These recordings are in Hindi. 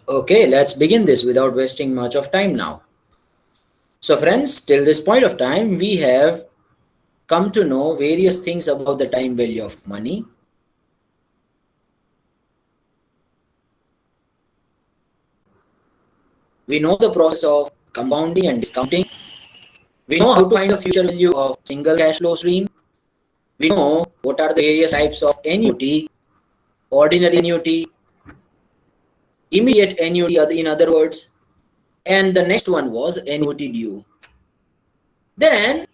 Okay, let's begin this without wasting much of time now. So, friends, till this point of time, we have come to know various things about the time value of money. We know the process of compounding and discounting. We know how to find the future value of single cash flow stream. We know what are the various types of annuity, ordinary annuity, immediate annuity, in other words, and the next one was annuity due. Then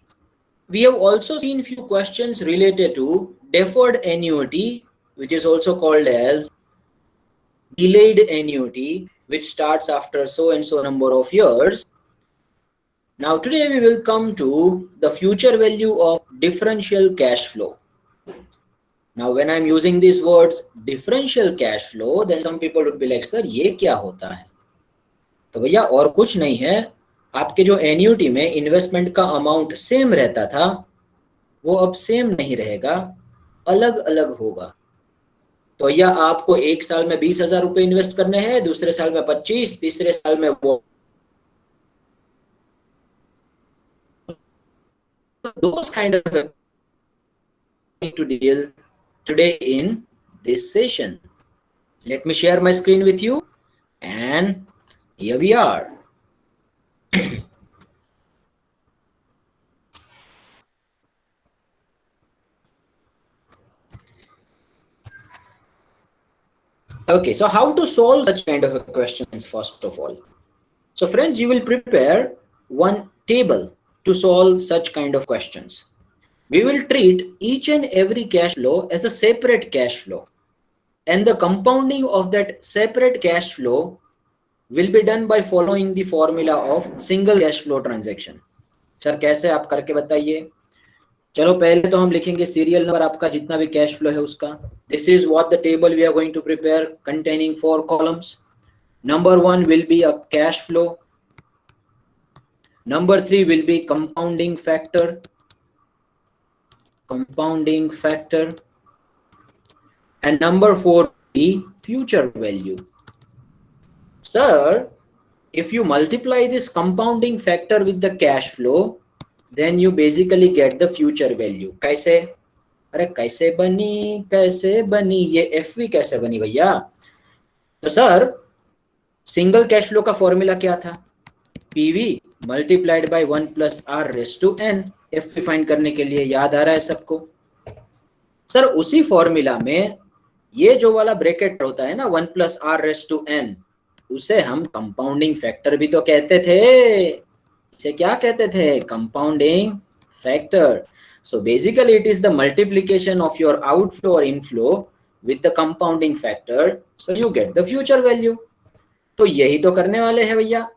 we have also seen few questions related to deferred annuity, which is also called as delayed annuity, which starts after so and so number of years. Now today we will come to the future value of differential cash flow. Now when I'm using these words differential cash flow, then some people would be like, sir ये क्या होता है? तो भैया और कुछ नहीं है, आपके जो एन्यूटी में इन्वेस्टमेंट का अमाउंट सेम रहता था वो अब सेम नहीं रहेगा, अलग अलग होगा। तो भैया आपको एक साल में 20,000 रुपए इन्वेस्ट करने हैं, दूसरे साल में 25, तीसरे साल में वो those kind of to deal today in this session. Let me share my screen with you, and here we are. Okay, so how to solve such kind of questions first of all? So friends, you will prepare one table to solve such kind of questions. We will treat each and every cash flow as a separate cash flow, and the compounding of that separate cash flow will be done by following the formula of single cash flow transaction. Sir कैसे आप करके बताइए? चलो पहले तो हम लिखेंगे सीरियल नंबर आपका जितना भी कैश फ्लो है उसका. This is what the table we are going to prepare containing 4 columns. Number 1 will be a cash flow. Number 3 will be compounding factor. Compounding factor. And number 4 will be future value. Sir, if you multiply this compounding factor with the cash flow, then you basically get the future value. कैसे? अरे कैसे बनी ये एफवी कैसे बनी भैया? तो सर सिंगल कैश फ्लो का फॉर्मूला क्या था? PV multiplied by 1 plus r raise to n. FV find करने के लिए याद आ रहा है सबको? सर उसी फॉर्मूला में ये जो वाला ब्रैकेट होता है ना 1 plus r raise to n, उसे हम कंपाउंडिंग फैक्टर भी तो कहते थे. इसे क्या कहते थे? Compounding factor. So basically it is the multiplication of your outflow or inflow with the compounding factor, so you get the future value. तो यही तो करने वाले हैं भैया.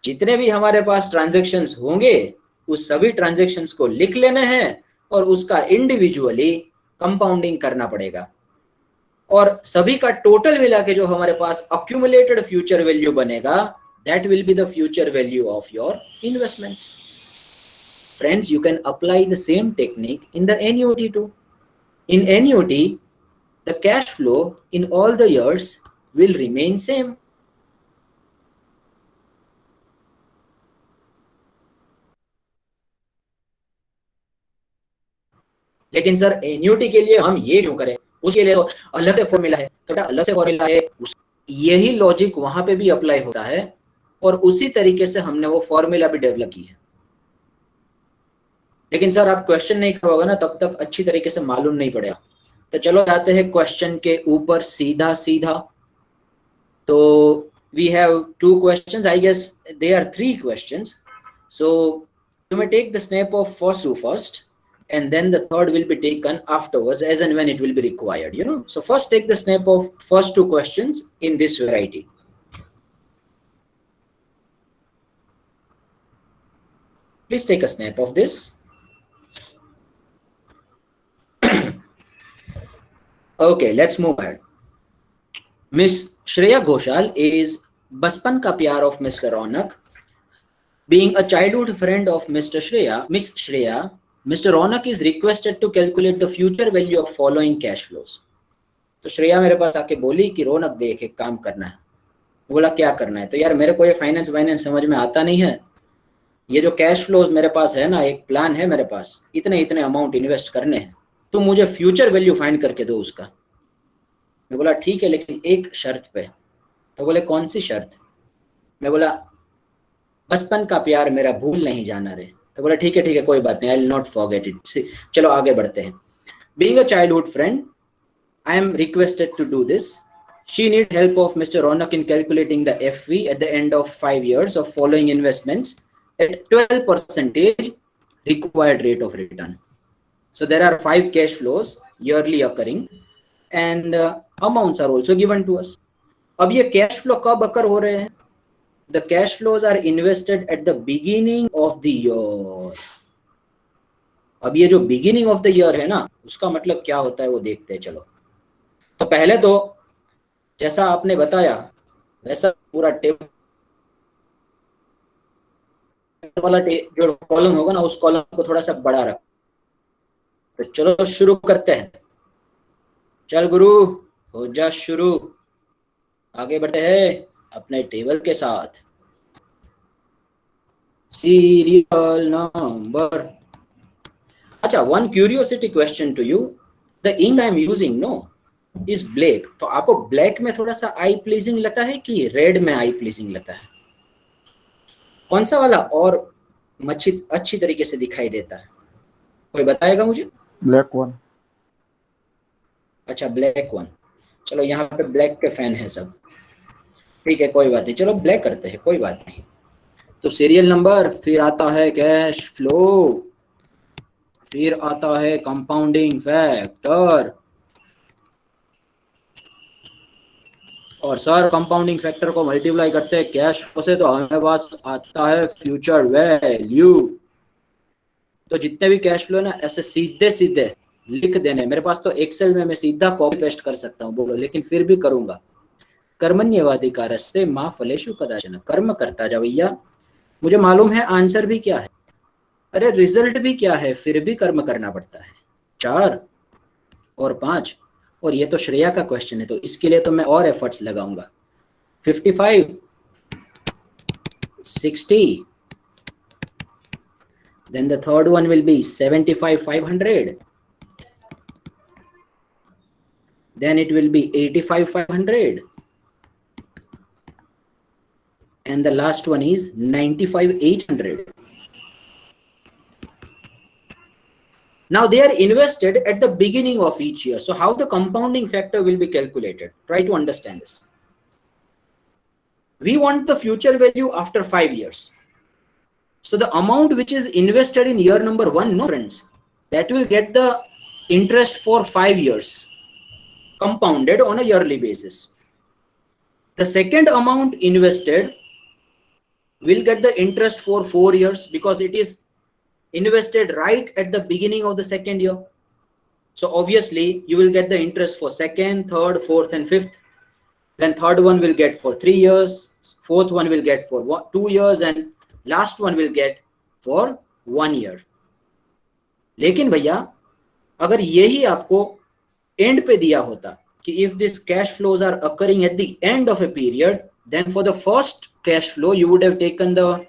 जितने भी हमारे पास ट्रांजैक्शंस होंगे उस सभी ट्रांजैक्शंस को लिख लेना है और उसका इंडिविजुअली कंपाउंडिंग करना पड़ेगा, और सभी का टोटल मिला के जो हमारे पास अक्यूमुलेटेड फ्यूचर वैल्यू बनेगा, that will be the future value of your investments. Friends, you can apply the same technique in the annuity too. In annuity, the cash flow in all the years will remain same. लेकिन सर एन्यूटी के लिए हम ये क्यों करें? उसके लिए तो अलग से फॉर्मूला है. तो अलग से फॉर्मूला है, यही लॉजिक वहां पे भी अप्लाई होता है और उसी तरीके से हमने वो फॉर्मूला भी डेवलप की है. लेकिन सर आप क्वेश्चन नहीं करोगे ना तब तक अच्छी तरीके से मालूम नहीं पड़ेगा. तो चलो जाते हैं क्वेश्चन के ऊपर सीधा सीधा. तो we have 2 questions, I guess they are 3 questions. So you may take the snap of first 2 first, and then the third will be taken afterwards as and when it will be required, you know. So first take the snap of first 2 questions in this variety. Please take a snap of this. Okay, let's move ahead. Miss Shreya Ghoshal is बचपन का प्यार of Mr. Ronak. Being a childhood friend of Miss Shreya, Mr. Ronak is requested to calculate the future value of following cash flows. तो श्रेया मेरे पास आके बोली कि रोनक देख एक काम करना है, बोला क्या करना है? तो यार मेरे को ये फाइनेंस वाइनेंस समझ में आता नहीं है, ये जो कैश फ्लोज मेरे पास है ना, एक प्लान है मेरे पास, इतने इतने अमाउंट इन्वेस्ट करने हैं, तो मुझे फ्यूचर वैल्यू फाइंड करके दो उसका। मैं बोला ठीक है, लेकिन एक शर्त पे। तो बोले कौन सी शर्त? मैं बोला बचपन का प्यार मेरा भूल नहीं जाना रे। तो बोला ठीक है कोई बात नहीं, I will not forget it. चलो आगे बढ़ते हैं। Being a childhood friend, I am requested to do this. She need help of Mr. Ronak in calculating the FV at the end of 5 years of following investments at 12% required rate of return. So there are 5 cash flows yearly occurring and amounts are also given to us. अब ये cash flow कब occur हो रहे हैं? The cash flows are invested at the beginning of the year. अब ये जो beginning of the year है ना, उसका मतलब क्या होता है वो देखते हैं। चलो, तो पहले तो जैसा आपने बताया वैसा पूरा टेबल वाला जो कॉलम होगा ना, उस कॉलम को थोड़ा सा बड़ा रख। तो चलो शुरू करते हैं। चल गुरु, हो जा शुरू। आगे बढ़ते हैं अपने टेबल के साथ। Serial number. अच्छा, one curiosity question to you. The ink I am using no is black. तो आपको ब्लैक में थोड़ा सा आई प्लीजिंग लगता है कि रेड में आई प्लीजिंग लगता है? कौन सा वाला और अच्छी तरीके से दिखाई देता है? कोई बताएगा मुझे? Black one. अच्छा, ब्लैक वन। चलो यहाँ पे ब्लैक के फैन है सब, ठीक है कोई बात नहीं, चलो ब्लैक करते हैं, कोई बात नहीं। तो सीरियल नंबर, फिर आता है कैश फ्लो, फिर आता है कंपाउंडिंग फैक्टर। और सर कंपाउंडिंग फैक्टर को मल्टीप्लाई करते हैं कैश फ्लो से, तो हमें पास आता है फ्यूचर वैल्यू। तो जितने भी कैश फ्लो ना ऐसे सीधे सीधे लिख देने। मेरे पास तो एक्सेल में मैं सीधा कॉपी पेस्ट कर सकता हूँ, बोलो, लेकिन फिर भी करूंगा। कर्मण्यवाधिकारस्ते मां फलेषु कदाचन। कर्म करता जा भैया, मुझे मालूम है आंसर भी क्या है, अरे रिजल्ट भी क्या है, फिर भी कर्म करना पड़ता है। 4 और 5, और ये तो श्रेया का क्वेश्चन है, तो इसके लिए तो मैं और एफर्ट्स लगाऊंगा। 55, 60, then the third one will be 75, 500, then it will be 85, 500, and the last one is 95, 800. Now they are invested at the beginning of each year. So how the compounding factor will be calculated? Try to understand this. We want the future value after 5 years. So the amount which is invested in year number 1, no friends, that will get the interest for 5 years, compounded on a yearly basis. The second amount invested will get the interest for 4 years because it is invested right at the beginning of the second year. So obviously you will get the interest for second, third, fourth and fifth. Then third one will get for 3 years, fourth one will get for 2 years, and last one will get for 1 year. लेकिन भैया अगर यही आपको एंड पे दिया होता कि if this cash flows are occurring at the end of a period, then for the first cash flow you would have taken the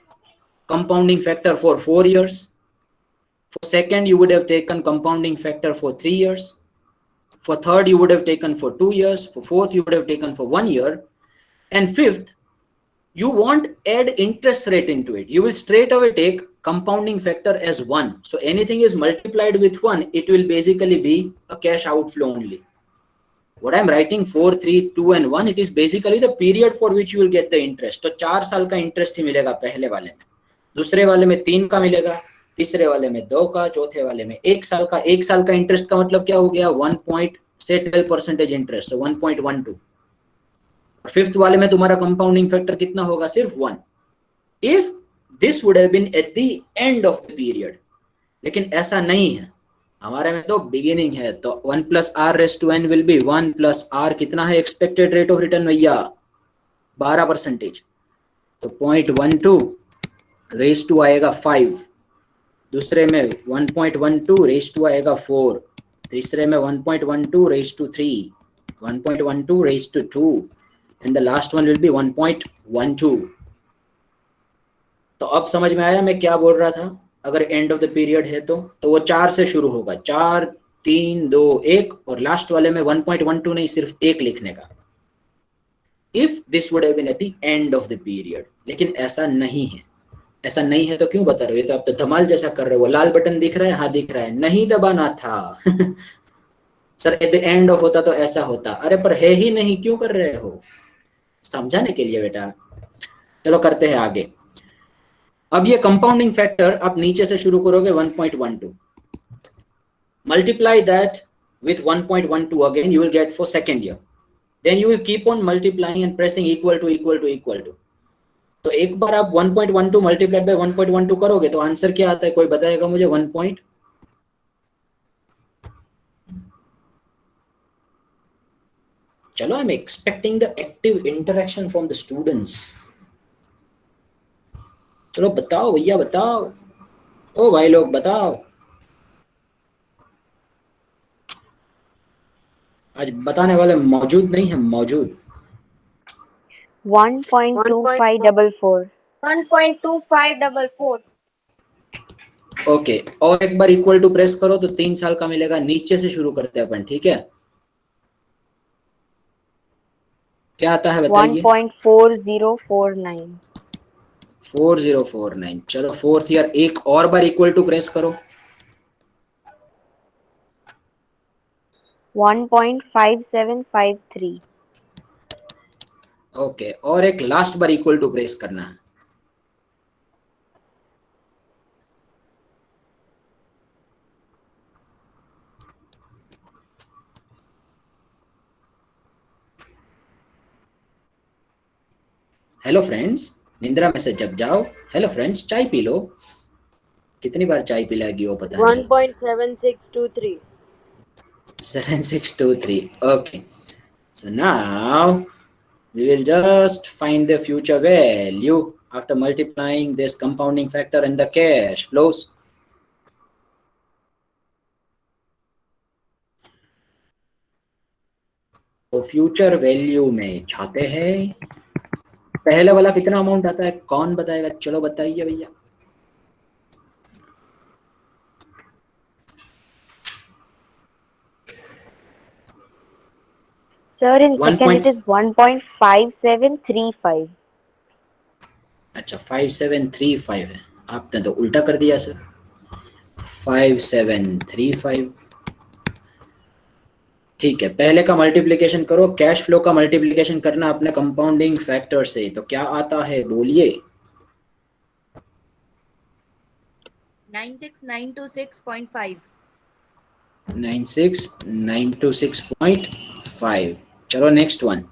compounding factor for 4 years. For second, you would have taken compounding factor for 3 years. For third, you would have taken for 2 years. For fourth, you would have taken for 1 year. And fifth, you won't add interest rate into it. You will straight away take compounding factor as 1. So anything is multiplied with 1, it will basically be a cash outflow only. What I'm writing 4, 3, 2 and 1, it is basically the period for which you will get the interest. तो 4 साल का इंटरेस्ट ही मिलेगा पहले वाले में, दूसरे वाले में 3 का मिलेगा, तीसरे वाले में 2 का, चौथे वाले में 1 साल का। 1 साल का इंटरेस्ट का मतलब क्या हो गया? 1.12% इंटरेस्ट, 1.12। और फिफ्थ वाले में तुम्हारा कंपाउंडिंग फैक्टर कितना होगा? सिर्फ 1। If this would have been at the end of the period, लेकिन ऐसा नहीं है, हमारे में तो बिगिनिंग है। तो 1 + r⁻n विल बी 1 + r, कितना है एक्सपेक्टेड रेट ऑफ रिटर्न भैया? 12%। तो 0.12 आएगा 5, दूसरे में 1.12 आएगा 4, तीसरे में 1.12 3, 1.12 2, and the last one will be 1.12. तो अब समझ में आया मैं क्या बोल रहा था? अगर एंड ऑफ द पीरियड है तो वो 4 से शुरू होगा, 4 3 2 1, और लास्ट वाले में 1.12 नहीं, सिर्फ 1 लिखने का। If this would have been at the end of the period, लेकिन ऐसा नहीं है। ऐसा नहीं है तो क्यों बता रहे हो? ये तो आप तो धमाल जैसा कर रहे हो। लाल बटन दिख रहा है? हाँ दिख रहा है, नहीं दबाना था। Sir eight the end of होता तो ऐसा होता। अरे पर है ही नहीं, क्यों कर रहे हो? समझाने के लिए बेटा। चलो करते हैं आगे। अब ये कंपाउंडिंग फैक्टर आप नीचे से शुरू करोगे 1.12, multiply that with 1.12 again, you will get for second year. Then you will keep on multiplying and pressing equal to equal to equal to. तो एक बार आप 1.12 मल्टीप्लाइड बाय 1.12 करोगे तो आंसर क्या आता है? कोई बताएगा मुझे? 1. चलो, I am expecting the active interaction from the students. चलो बताओ भैया, बताओ। ओ भाई लोग बताओ। आज बताने वाले मौजूद नहीं है, मौजूद। 1.2544. 1.2544. ओके, और एक बार इक्वल टू प्रेस करो तो 3 साल का मिलेगा। नीचे से शुरू करते हैं अपन, ठीक है? क्या आता है बताइए? 1.4049. 4049। चलो फोर्थ ईयर, एक और बार इक्वल टू प्रेस करो। 1.5753. ओके, और एक लास्ट बार इक्वल टू प्रेस करना है। हेलो फ्रेंड्स, निंद्रा में से जग जाओ। हेलो फ्रेंड्स, चाय पी लो। कितनी बार चाय पिलाएगी वो पता नहीं। 1.7623. 7623. Okay, so now we will just find the future value after multiplying this compounding factor and the cash flows. तो फ्यूचर वैल्यू में चाहते हैं पहले वाला कितना अमाउंट आता है? कौन बताएगा? चलो बताइए भैया। Sir, in second it is 1.5735. अच्छा, 5735 है। आपने तो उल्टा कर दिया सर। 5735। ठीक है, पहले का मल्टीप्लिकेशन करो, कैश फ्लो का मल्टीप्लिकेशन करना अपने कंपाउंडिंग फैक्टर से। तो क्या आता है बोलिए? 96926.5. 96926.5। चलो नेक्स्ट वन।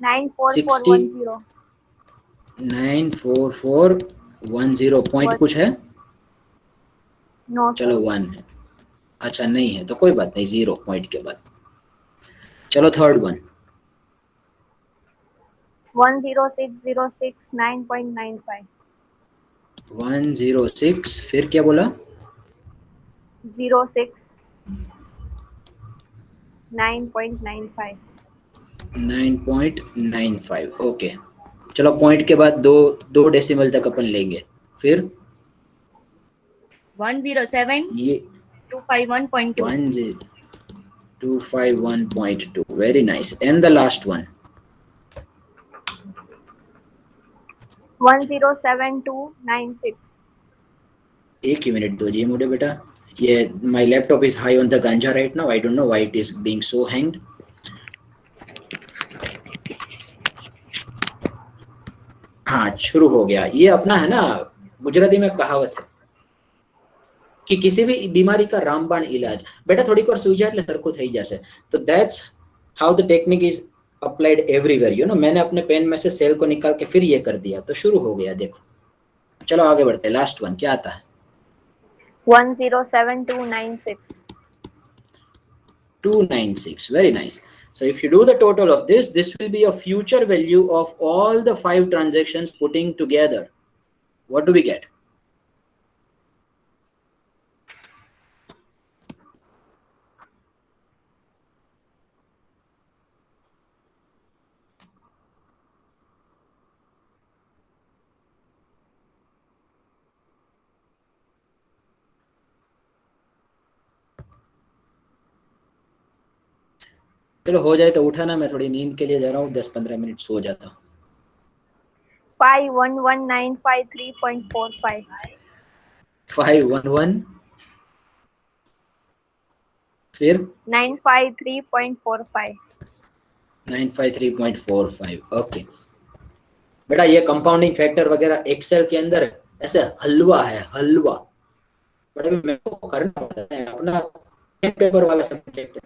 94410. 94410 पॉइंट कुछ है? No, चलो sir. 1 है। अच्छा नहीं है तो कोई बात नहीं, 0 पॉइंट के बाद। चलो थर्ड वन। 10606.9.95. 106, फिर क्या बोला? 06 9.95. 9.95। ओके, चलो पॉइंट के बाद दो डेसिमल तक अपन लेंगे। फिर 107 ये 251.2. 10251.2। Very nice. And the last one. 107296. एक ही मिनट दो जी मुझे बेटा। ये my laptop is high on the ganja right now. I don't know why it is being so hanged. हाँ, शुरू हो गया। ये अपना है ना, गुजराती में कहावत है कि किसी भी बीमारी का रामबाण इलाज। बेटा थोड़ी और सूझ जाए सरखो થઈ જશે। तो that's how the technique is applied everywhere, you know. मैंने अपने पेन में से सेल को निकाल के फिर ये कर दिया तो शुरू हो गया। देखो, चलो आगे बढ़ते हैं। लास्ट वन क्या आता है? 107296. 296। very nice. So if you do the total of this will be a future value of all the 5 transactions putting together. What do we get? चलो हो जाए तो उठाना, मैं थोड़ी नींद के लिए जा रहा हूँ, 10-15 मिनट सो जाता हूँ। 511,953.45. 511 फिर 953.45. 953.45। ओके बेटा, ये कंपाउंडिंग फैक्टर वगैरह एक्सेल के अंदर ऐसे हलवा है, हलवा। बट अभी मेरे को करना पड़ता है, अपना पेपर वाला सब्जेक्ट है।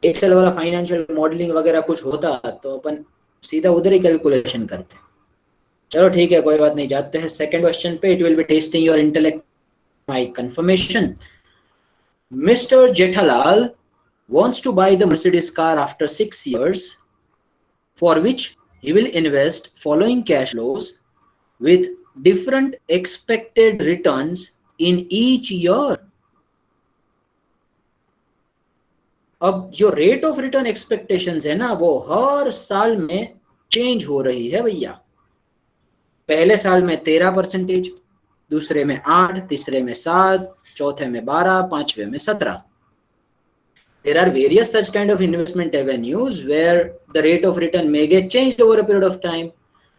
एक्सेल वाला फाइनेंशियल मॉडलिंग वगैरह कुछ होता तो अपन सीधा उधर ही कैलकुलेशन करते। चलो ठीक है, कोई बात नहीं, जाते हैं सेकंड क्वेश्चन पे। It will be testing your intellect. My confirmation, mister Jethalal wants to buy the Mercedes car after 6 years, for which he will invest following cash flows with different expected returns in each year. अब जो रेट ऑफ रिटर्न एक्सपेक्टेशंस है ना, वो हर साल में चेंज हो रही है भैया। पहले साल में 13%, दूसरे में 8, तीसरे में 7, चौथे में 12, पांचवे में 17। There are various such kind of investment avenues where the rate of return may get changed over a period of time.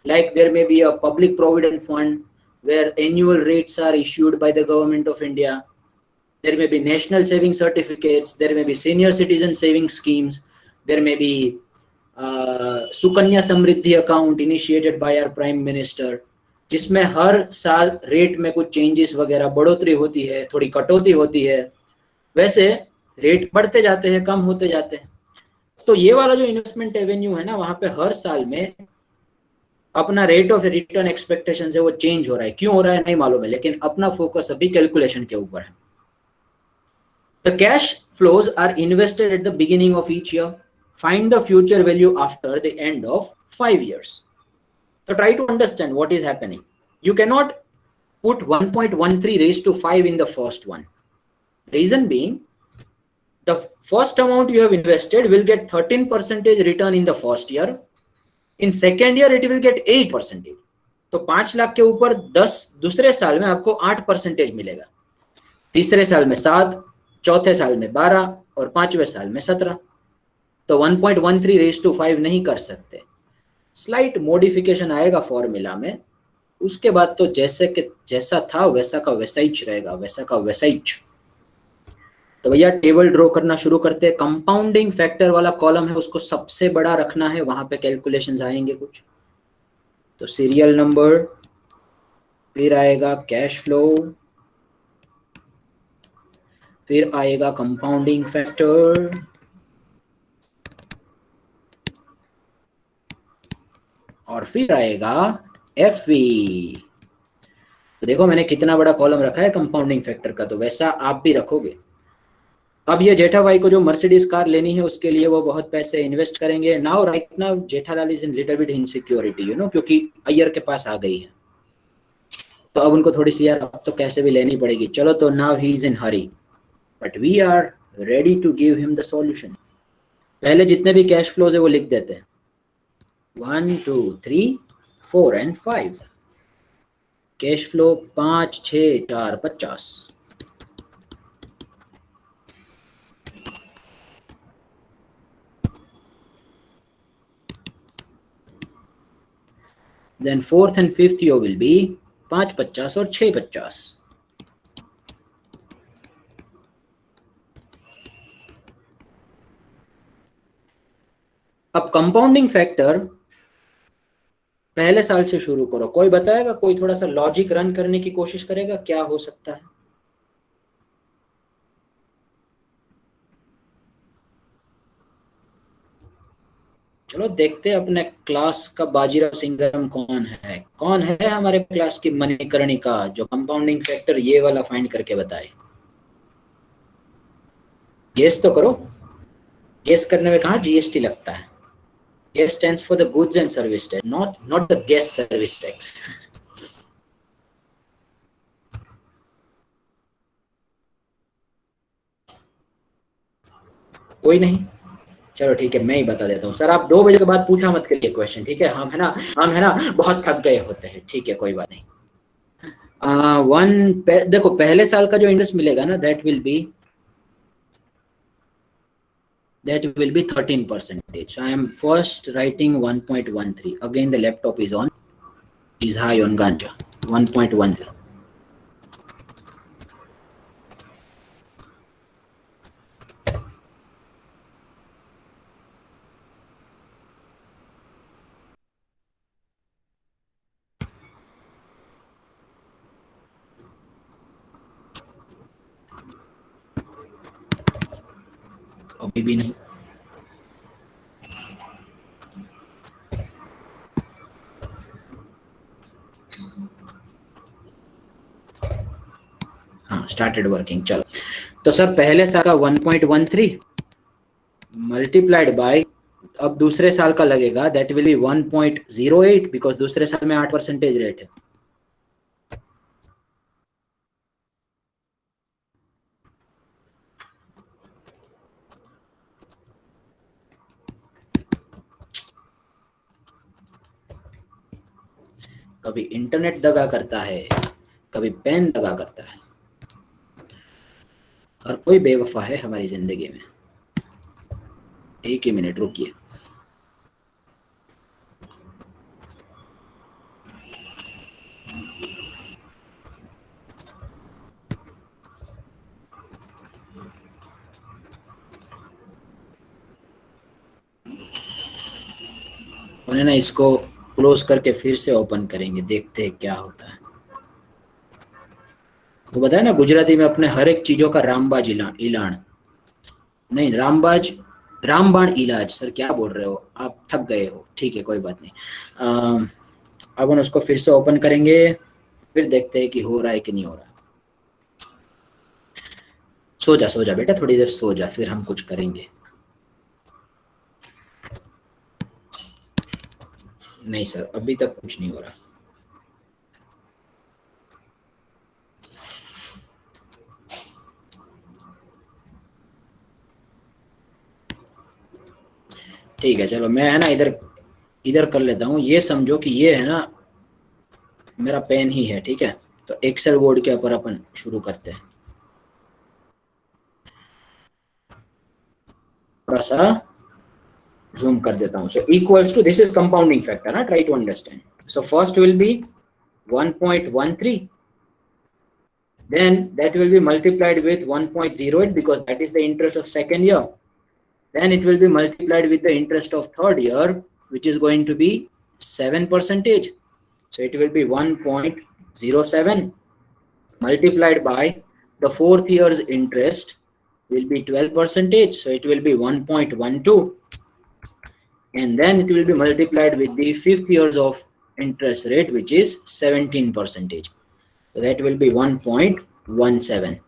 Like there may be a public provident fund where annual rates are issued by the government of India. There may be national saving certificates. There may be senior citizen saving schemes. There may be Sukanya Samriddhi account initiated by our Prime Minister, जिसमें हर साल रेट में कुछ चेंजेस वगैरह, बढ़ोतरी होती है, थोड़ी कटौती होती है। वैसे रेट बढ़ते जाते हैं, कम होते जाते हैं। तो ये वाला जो इन्वेस्टमेंट एवेन्यू है ना, वहां पे हर साल में अपना रेट ऑफ रिटर्न एक्सपेक्टेशन है वो चेंज हो रहा है। क्यों हो रहा है नहीं मालूम है, लेकिन अपना फोकस अभी कैलकुलेशन के ऊपर है। The cash flows are invested at the beginning of each year, find the future value after the end of 5 years. So try to understand what is happening. You cannot put 1.13 raised to 5 in the first one. Reason being, the first amount you have invested will get 13% return in the first year. In second year it will get 8%. तो 5 लाख के ऊपर 10 दूसरे साल में आपको 8% मिलेगा, तीसरे साल में 7, चौथे साल में 12 और पांचवें साल में 17। तो 1.13 रेज टू 5 नहीं कर सकते, स्लाइट मॉडिफिकेशन आएगा फॉर्मूला में। उसके बाद तो जैसे कि जैसा था वैसा का वैसा ही रहेगा, वैसा का वैसा ही। तो भैया टेबल ड्रॉ करना शुरू करते हैं। कंपाउंडिंग फैक्टर वाला कॉलम है उसको सबसे बड़ा रखना है, वहां पे कैलकुलेशंस आएंगे कुछ। तो सीरियल नंबर, फिर आएगा कैश फ्लो, फिर आएगा कंपाउंडिंग फैक्टर, और फिर आएगा एफवी। तो देखो मैंने कितना बड़ा कॉलम रखा है कंपाउंडिंग फैक्टर का, तो वैसा आप भी रखोगे। अब ये जेठा भाई को जो मर्सिडीज कार लेनी है उसके लिए वो बहुत पैसे इन्वेस्ट करेंगे। Now right now Jethalal is in little bit insecurity, you know, क्योंकि अय्यर के पास आ गई है, तो अब उनको थोड़ी सी यार अब तो कैसे भी लेनी पड़ेगी। चलो, तो now he is in hurry, but we are ready to give him the solution. पहले जितने भी कैश फ्लोज है वो लिख देते हैं, 1, 2, 3, 4 and 5। Cash flow 5, 6, 4, 50। Then fourth and fifth year will be 5, 50 और 6, 50। अब कंपाउंडिंग फैक्टर पहले साल से शुरू करो। कोई बताएगा, कोई थोड़ा सा लॉजिक रन करने की कोशिश करेगा, क्या हो सकता है? चलो देखते हैं अपने क्लास का बाजीराव सिंघम कौन है हमारे क्लास की मणिकर्णिका जो कंपाउंडिंग फैक्टर ये वाला फाइंड करके बताए। गेस तो करो, गेस करने में कहाँ जीएसटी लगता है। Guess stands for the goods and service tax, not the guess service tax. कोई नहीं, चलो ठीक है, मैं ही बता देता हूँ। सर आप 2 बजे के बाद पूछा मत करिए क्वेश्चन, ठीक है? हम है ना बहुत थक गए होते हैं, ठीक है, कोई बात नहीं। देखो पहले साल का जो इंटरेस्ट मिलेगा ना, that will B that will be 13%. So I am first writing 1.13. Again, the laptop is on, is high on ganja. 1.13. अभी भी नहीं. हाँ, स्टार्टेड वर्किंग. चलो, तो सर पहले साल का 1.13 मल्टीप्लाइड बाय, अब दूसरे साल का लगेगा, दैट विल बी 1.08 बिकॉज दूसरे साल में 8% रेट है. कभी इंटरनेट दगा करता है, कभी पेन दगा करता है, और कोई बेवफा है हमारी जिंदगी में. एक ही मिनट रुकिए. उन्हें ना इसको क्लोज करके फिर से ओपन करेंगे, देखते हैं क्या होता है. तो बताया ना, गुजराती में अपने हर एक चीजों का रामबाज इलान नहीं, रामबाण इलाज. सर क्या बोल रहे हो आप, थक गए हो? ठीक है, कोई बात नहीं. अब हम उसको फिर से ओपन करेंगे, फिर देखते हैं कि हो रहा है कि नहीं हो रहा. सो जा बेटा, थोड़ी देर सो जा, फिर हम कुछ करेंगे. नहीं सर, अभी तक कुछ नहीं हो रहा. ठीक है, चलो मैं है ना इधर कर लेता हूँ. ये समझो कि ये है ना मेरा पेन ही है, ठीक है. तो एक्सेल बोर्ड के ऊपर अपन शुरू करते हैं. थोड़ा सा जूम कर देता हूँ. So equals to, this is compounding factor ना, try to understand. So first will be 1.13, then that will be multiplied with 1.08 because that is the interest of second year. Then it will be multiplied with the interest of third year, which is going to be 7%. So it will be 1.07 multiplied by the fourth year's interest will be 12%. So it will be 1.12, and then it will be multiplied with the fifth years of interest rate, which is 17%. So that will be 1.17.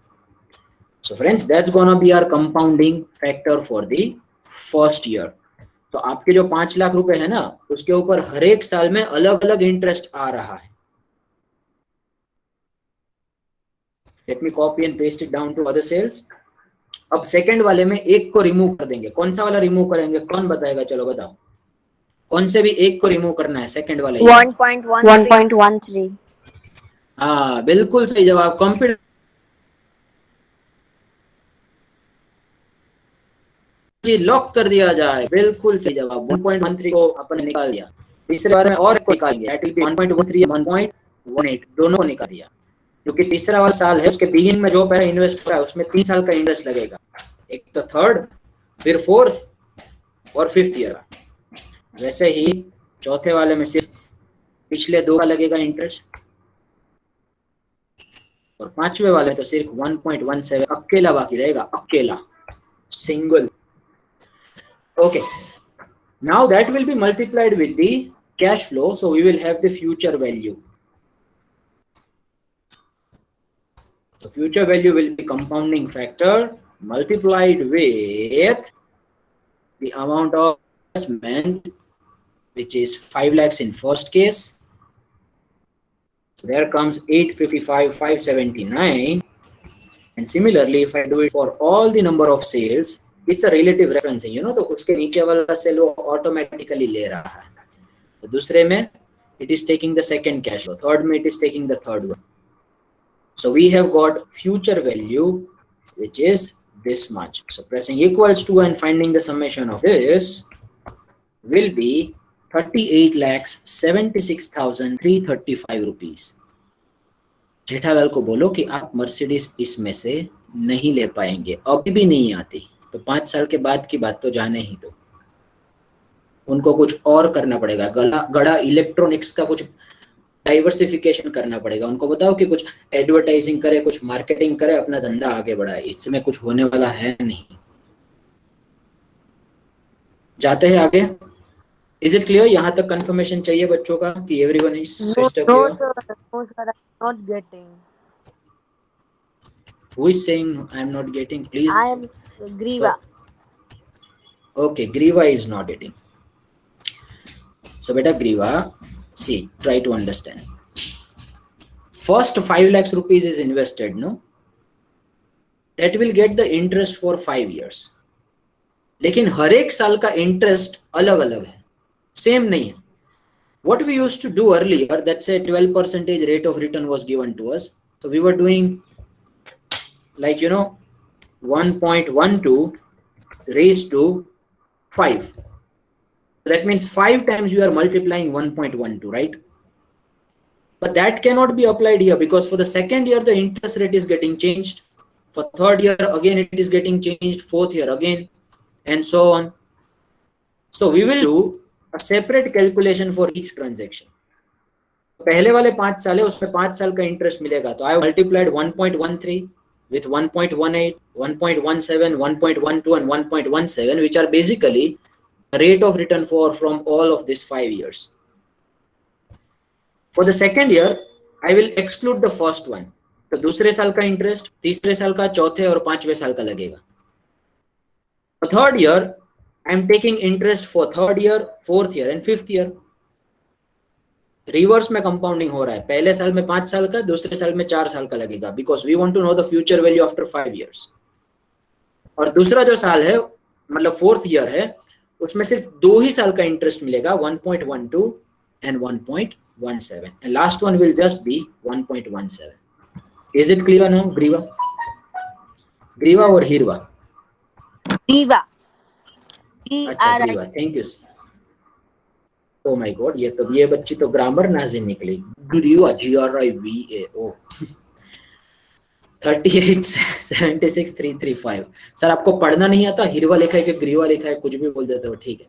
So friends, that's gonna be our compounding factor for the first year. तो आपके जो 5 लाख रुपए है ना, उसके ऊपर हर एक साल में अलग अलग इंटरेस्ट आ रहा है. Let me copy and paste it down to other sales. अब सेकंड वाले में एक को रिमूव कर देंगे. कौन सा वाला रिमूव करेंगे, कौन बताएगा? चलो बताओ, कौन से भी एक को रिमूव करना है, सेकंड वाला. 1.13. हाँ, बिल्कुल सही जवाब. कंप्यूटर जी लॉक कर दिया जाए. बिल्कुल सही जवाब. 1.13 को अपन निकाल दिया. तीसरे बार में और निकालेंगे, 1.13 1.18 दोनों को निकाल दिया. क्योंकि तीसरा वाला साल है, उसके बिगिन में जो पैसा इन्वेस्ट हो रहा है उसमें 3 साल का इंटरेस्ट लगेगा. एक तो थर्ड, फिर फोर्थ और फिफ्थ ईयर का. वैसे ही चौथे वाले में सिर्फ पिछले 2 का लगेगा इंटरेस्ट, और पांचवे वाले तो सिर्फ 1.17 अकेला बाकी रहेगा, अकेला, single. Okay, now that will be multiplied with the cash flow, so we will have the future value. The future value will be compounding factor multiplied with the amount of investment, which is 5 lakhs in first case. So there comes 855 579, and similarly if I do it for all the number of sales, it's a relative reference, you know, तो उसके नीचे वाला सेल वो ऑटोमेटिकली ले रहा है. तो दूसरे में it is taking the second cash flow, third में it is taking the third one. So we have got future value, which is this much. So pressing equals to and finding the summation of this will be 38,76,335 rupees. Jethalal को बोलो कि आप मर्सिडीज इसमें से नहीं ले पाएंगे, अभी भी नहीं आती तो 5 साल के बाद की बात तो जाने ही दो, उनको कुछ और करना पड़ेगा, गड़ा इलेक्ट्रॉनिक्स का कुछ डाइवर्सिफिकेशन करना पड़ेगा, उनको बताओ कि कुछ एडवर्टाइजिंग करे, कुछ मार्केटिंग करे, अपना धंधा आगे बढ़ाए, इसमें कुछ होने वाला है नहीं। जाते हैं आगे। Is it clear? यहाँ तक कंफर्मेशन चाहिए बच्चों का कि everyone is clear? No, sir. No, sir. I'm not getting. Who is saying I am not getting? Please. I am Griva. Okay, Griva is not getting. So beta Griva, see, try to understand. First 5 lakhs rupees is invested, no? That will get the interest for 5 years. लेकिन हर एक साल का इंटरेस्ट अलग अलग है, सेम नहीं है. What we used to do earlier, that say 12% rate of return was given to us. So we were doing like 1.12 raised to 5. That means 5 times you are multiplying 1.12, right? But that cannot be applied here because for the second year the interest rate is getting changed. For third year again it is getting changed, fourth year again, and so on. So we will do a separate calculation for each transaction. पहले वाले 5 साल है, उसमें 5 साल का इंटरेस्ट मिलेगा, तो I multiplied 1.13 with 1.18, 1.17, 1.12 and 1.17, which are basically the rate of return from all of these 5 years. For the second year I will exclude the first one. तो दूसरे साल का इंटरेस्ट तीसरे साल का, चौथे और पांचवें साल का लगेगा. For third year I am taking interest for third year, fourth year and fifth year. Reverse में कंपाउंडिंग हो रहा है, पहले साल में 5 साल का, दूसरे साल में 4 साल का लगेगा, because we want to know the future value after 5 years. और दूसरा जो साल है मतलब फोर्थ ईयर है, उसमें सिर्फ 2 ही साल का इंटरेस्ट मिलेगा, 1.12 and 1.17, and last one will just be 1.17. Is it clear now, Griva? Griva or Hirva? Griva. अच्छा ग्रीवा, thank you. Oh my God, ये बच्ची तो ग्रामर नाज़िन निकली. ग्रीवा, GRIVA. ओ 38,76,335. सर आपको पढ़ना नहीं आता, हिरवा लिखा है कि ग्रीवा लिखा है, कुछ भी बोल देते हो, ठीक है.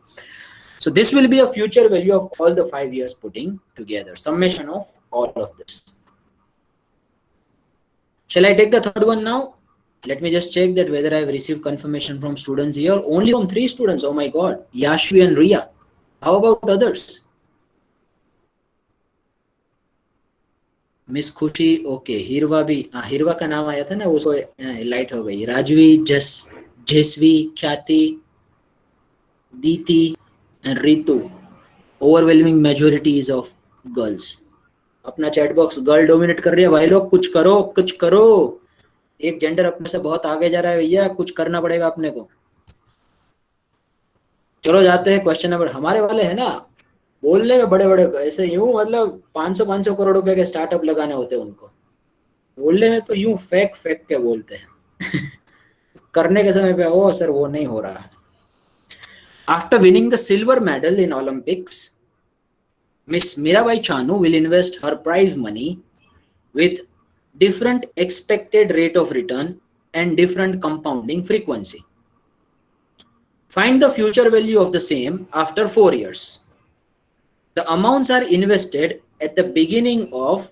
So this will be a future value of all the 5 years putting together, summation of all of this. Shall I take the third one now? Let me just check that whether I have received confirmation from students here. Only from 3 students. Oh my God. Yashvi and Ria. How about others? Miss Khushi. Okay. Hirva भी. Hirva का नाम आया था ना, उसको लाइट हो गई. राजवी, जेसवी, ख्याति, दीति and Ritu. Overwhelming majority is of girls. अपना चैट बॉक्स गर्ल डोमिनेट कर रही है भाई लोग. कुछ करो, कुछ करो. एक जेंडर अपने से बहुत आगे जा रहा है भैया, कुछ करना पड़ेगा अपने को. चलो जाते हैं क्वेश्चन नंबर. हमारे वाले है ना, बोलने में बड़े बड़े ऐसे यूं, मतलब 500 करोड़ रुपए के स्टार्टअप लगाने होते हैं उनको. बोलने में तो यूं फेक के बोलते हैं. करने के समय पे ओ सर वो नहीं हो रहा है. After winning the silver medal in Olympics, Miss Mirabai Chanu will invest her prize money with different expected rate of return and different compounding frequency. Find the future value of the same after 4 years. The amounts are invested at the beginning of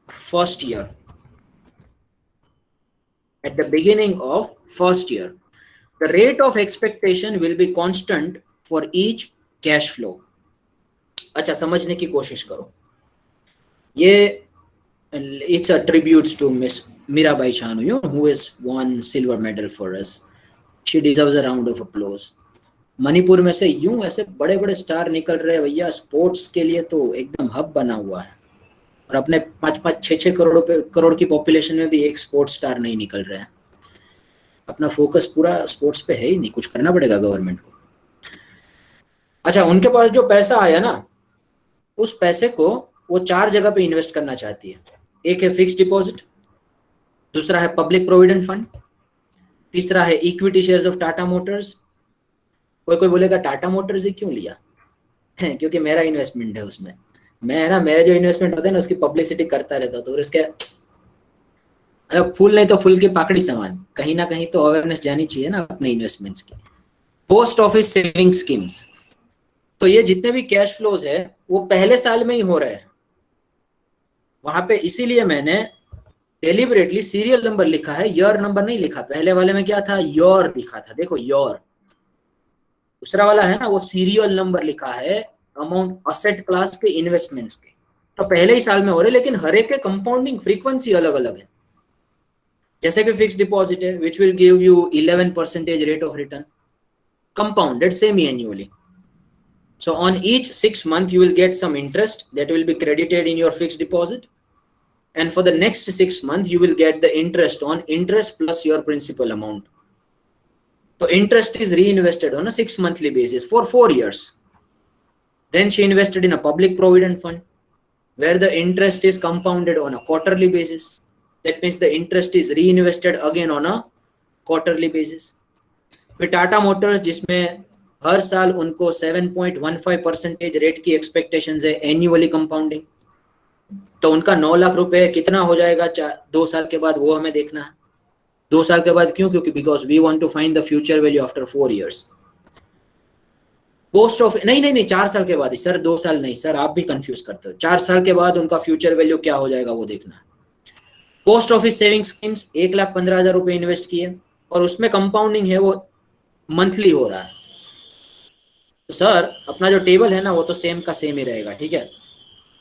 first year. At the beginning of first year, the rate of expectation will be constant for each cash flow. अच्छा, समझने की कोशिश करो. ये it's a tribute to Miss Mirabai Chanu, who has won silver medal for us. She deserves a round of applause. Manipur में से यूं ऐसे बड़े बड़े स्टार निकल रहे हैं भैया. स्पोर्ट्स के लिए तो एकदम हब बना हुआ है, और अपने 5-6 करोड़ की पॉपुलेशन में भी एक स्पोर्ट्स स्टार नहीं निकल रहे हैं. अपना फोकस पूरा स्पोर्ट्स पे है ही नहीं, कुछ करना पड़ेगा गवर्नमेंट को. अच्छा, उनके पास जो पैसा आया ना, उस पैसे को वो 4 जगह पे इन्वेस्ट करना चाहती है. एक है फिक्स डिपॉजिट, दूसरा है पब्लिक प्रोविडेंट फंड, तीसरा है equity shares of Tata Motors. कोई कोई बोलेगा टाटा मोटर्स ही क्यों लिया? क्योंकि मेरा इन्वेस्टमेंट है उसमें, मैं ना, मेरे जो इन्वेस्टमेंट होते हैं ना उसकी पब्लिसिटी करता रहता हूँ, तो उसके मतलब फूल नहीं तो फूल की पाकड़ी समान, कहीं ना कहीं तो अवेयरनेस जानी चाहिए ना अपने इन्वेस्टमेंट्स की। पोस्ट ऑफिस सेविंग स्कीम्स, तो ये जितने भी कैश फ्लोज है वो पहले साल में ही हो रहे हैं वहां पे, इसीलिए मैंने डेलिबरेटली सीरियल नंबर लिखा है, ईयर नंबर नहीं लिखा। पहले वाले में क्या था, योर लिखा था, देखो योर। दूसरा वाला है ना वो सीरियल नंबर लिखा है अमाउंट असेट क्लास के इन्वेस्टमेंट्स के, तो पहले ही साल में हो रहे, लेकिन हर एक के कंपाउंडिंग फ्रीक्वेंसी अलग अलग है। जैसे कि फिक्स डिपॉजिट है which will give you 11% rate of return compounded semi-annually. So on each 6 month you will get some interest that will be credited in your fixed deposit, and for the next 6 month you will get the interest on interest plus your principal amount. So interest is reinvested on a 6 monthly basis for 4 years. Then she invested in a public provident fund where the interest is compounded on a quarterly basis. That means the interest is reinvested again on a quarterly basis. फिर टाटा मोटर्स जिसमें हर साल उनको 7.15% रेट की एक्सपेक्टेशंस है एन्युअली कंपाउंडिंग, तो उनका 9 लाख रुपए कितना हो जाएगा 2 साल के बाद, वो हमें देखना है। 2 साल के बाद क्यों? क्योंकि because we want to find the future value after 4 years. Post of नहीं 4 साल के बाद ही सर, 2 साल नहीं सर, आप भी कंफ्यूज करते हो। 4 साल के बाद उनका फ्यूचर वैल्यू क्या हो जाएगा वो देखना है। पोस्ट ऑफिस सेविंग स्कीम्स 1,15,000 रुपए इन्वेस्ट किए और उसमें कंपाउंडिंग है वो मंथली हो रहा है, तो सर अपना जो टेबल है ना वो तो सेम का सेम ही रहेगा, ठीक है।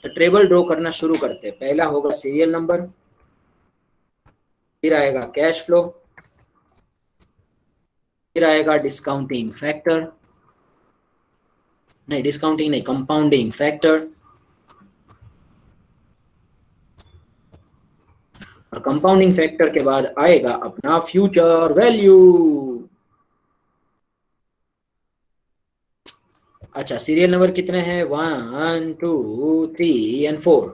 तो टेबल ड्रॉ करना शुरू करते हैं। पहला होगा सीरियल नंबर, फिर आएगा कैश फ्लो, फिर आएगा डिस्काउंटिंग फैक्टर, नहीं डिस्काउंटिंग नहीं, कंपाउंडिंग फैक्टर, और कंपाउंडिंग फैक्टर के बाद आएगा अपना फ्यूचर वैल्यू। अच्छा सीरियल नंबर कितने हैं, 1 2 3 एंड 4।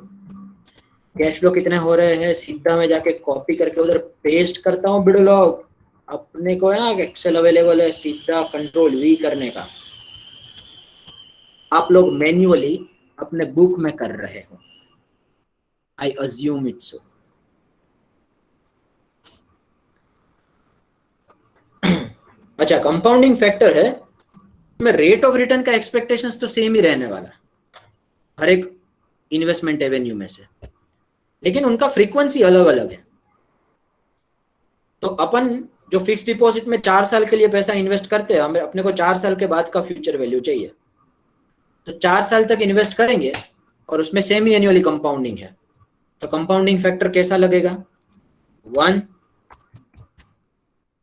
कैश फ्लो कितने हो रहे हैं, सीधा मैं जाके कॉपी करके उधर पेस्ट करता हूँ। बिडो लोग अपने को है ना एक्सेल अवेलेबल है, सीधा कंट्रोल वी करने का। आप लोग मैन्युअली अपने बुक में कर रहे हो, आई अज्यूम इट सो। अच्छा कंपाउंडिंग फैक्टर है, में रेट ऑफ रिटर्न का एक्सपेक्टेशंस तो सेम ही रहने वाला हर एक इन्वेस्टमेंट एवेन्यू में से, लेकिन उनका फ्रीक्वेंसी अलग अलग है। तो अपन जो फिक्स डिपॉजिट में 4 साल के लिए पैसा इन्वेस्ट करते हैं, हमें अपने को 4 साल के बाद का फ्यूचर वैल्यू चाहिए, तो 4 साल तक इन्वेस्ट करेंगे और उसमें सेमी एनुअली कंपाउंडिंग है, तो कंपाउंडिंग फैक्टर कैसा लगेगा, 1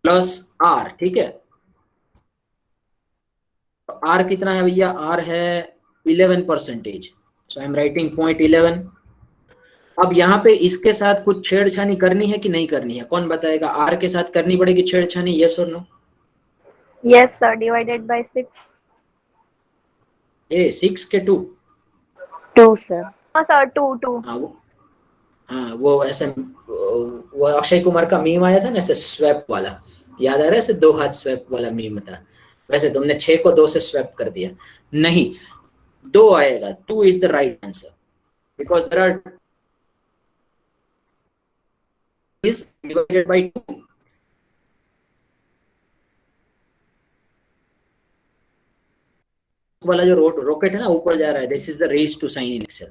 प्लस आर, ठीक है। आर कितना है भैया, आर है 11%, सो आई एम राइटिंग 0.11। अब यहाँ पे इसके साथ कुछ छेड़छानी करनी है कि नहीं करनी है, कौन बताएगा? आर के साथ करनी पड़ेगी छेड़छानी, यस और no? Yes, sir. Divided by 6. ए 6 के 2? 2 sir. Oh, sir. 2. हाँ वो ऐसे वो अक्षय कुमार का मीम आया था ना ऐसे स्वैप वाला, याद आ रहा है? ऐसे 2 हाथ स्वैप वाला मीम था, वैसे तुमने 6 को 2 से स्वैप कर दिया। नहीं 2 आएगा, 2 is the right answer because there are is divided by 2. वाला जो रॉकेट है ना ऊपर जा रहा है, this is the raise to sign in Excel.